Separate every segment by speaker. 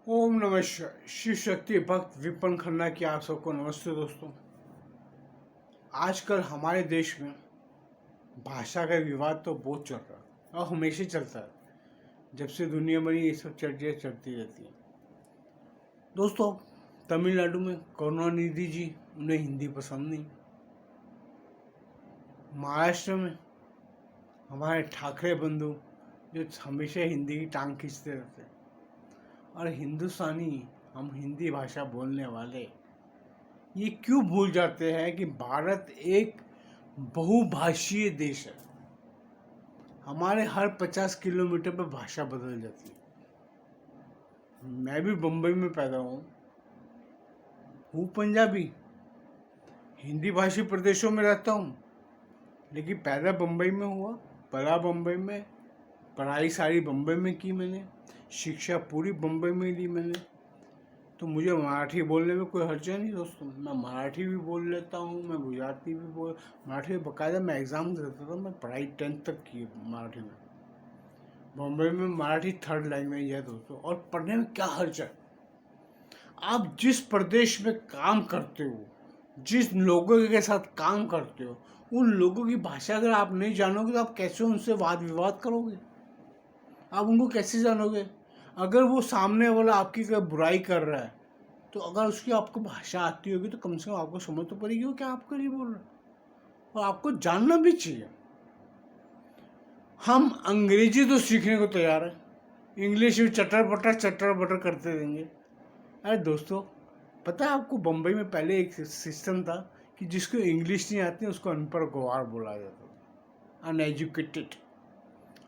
Speaker 1: ओम नमः शिवाय। शिव शक्ति भक्त विपन खन्ना की आप सबको नमस्ते दोस्तों। आजकल हमारे देश में भाषा का विवाद तो बहुत चल रहा है और हमेशा चलता है। जब से दुनिया बनी ये सब चर्चाएं चलती रहती हैं दोस्तों। तमिलनाडु में करुणानिधि जी, उन्हें हिंदी पसंद नहीं। महाराष्ट्र में हमारे ठाकरे बंधु जो हमेशा हिंदी की टांग खींचते रहते हैं, और हिंदुस्तानी हम हिंदी भाषा बोलने वाले ये क्यों भूल जाते हैं कि भारत एक बहुभाषीय देश है। हमारे हर 50 किलोमीटर पर भाषा बदल जाती है। मैं भी बम्बई में पैदा हूँ पंजाबी, हिंदी भाषी प्रदेशों में रहता हूँ, लेकिन पैदा बम्बई में हुआ, पढ़ा बम्बई में, पढ़ाई सारी बम्बई में की मैंने, शिक्षा पूरी बम्बई में ली मैंने। तो मुझे मराठी बोलने में कोई हर्ज नहीं दोस्तों। मैं मराठी भी बोल लेता हूँ, मैं गुजराती भी मराठी में बाकायदा मैं एग्ज़ाम देता था। मैं पढ़ाई 10th तक की है मराठी में। बम्बई में मराठी थर्ड लैंग्वेज है दोस्तों, और पढ़ने में क्या हर्ज है। आप जिस प्रदेश में काम करते हो, जिस लोगों के साथ काम करते हो, उन लोगों की भाषा अगर आप नहीं जानोगे तो आप कैसे उनसे वाद विवाद करोगे? आप उनको कैसे जानोगे? अगर वो सामने वाला आपकी कोई बुराई कर रहा है, तो अगर उसकी आपको भाषा आती होगी तो कम से कम आपको समझ तो पड़ेगी वो क्या आपको नहीं बोल रहा, और आपको जानना भी चाहिए। हम अंग्रेजी तो सीखने को तैयार है, इंग्लिश भी चटर बटर करते रहेंगे। अरे दोस्तों, पता है आपको बम्बई में पहले एक सिस्टम था कि जिसको इंग्लिश नहीं आती उसको अनपढ़ गवार बोला जाता था, अनएजुकेटेड।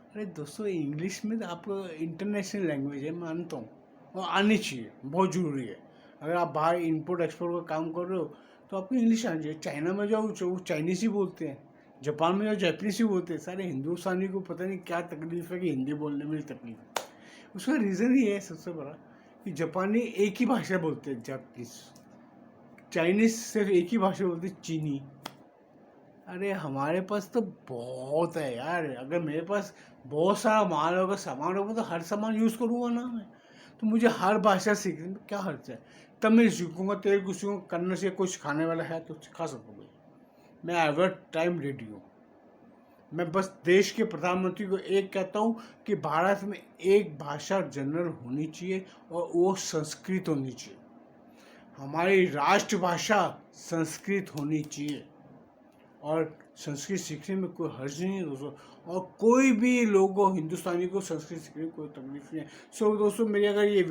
Speaker 1: अरे दोस्तों, इंग्लिश में तो आपको इंटरनेशनल लैंग्वेज है, मानता हूँ, और आनी चाहिए, बहुत ज़रूरी है। अगर आप बाहर इंपोर्ट एक्सपोर्ट का काम कर रहे हो तो आपको इंग्लिश आनी चाहिए। चाइना में जाओ वो चाइनीज़ ही बोलते हैं, जापान में जाओ जैपनीज ही बोलते हैं। सारे हिंदुस्तानी को पता नहीं क्या तकलीफ है कि हिंदी बोलने में तकलीफ है। उसका रीज़न ये है सबसे बड़ा कि जापानी एक ही भाषा बोलते हैं, जापनीज। चाइनीज़ सिर्फ एक ही भाषा बोलते हैं, चीनी। अरे हमारे पास तो बहुत है यार। अगर मेरे पास बहुत सारा माल होगा, सामान होगा, तो हर सामान यूज़ करूँगा ना मैं। तो मुझे हर भाषा सीखने में क्या हर्ज है? तमिल सीखूंगा, तेलुगु सीखूंगा, कन्नड़ से कुछ खाने वाला है तो सिखा सकूँगा। मैं एवर टाइम रेडी हूँ। मैं बस देश के प्रधानमंत्री को एक कहता हूँ कि भारत में एक भाषा जनरल होनी चाहिए, और वो संस्कृत होनी चाहिए। हमारी राष्ट्रभाषा संस्कृत होनी चाहिए, और संस्कृत सीखने में कोई हर्ज नहीं है दोस्तों। और कोई भी लोगों हिंदुस्तानी को संस्कृत सीखने में कोई तकलीफ नहीं है। सो दोस्तों, मेरी अगर ये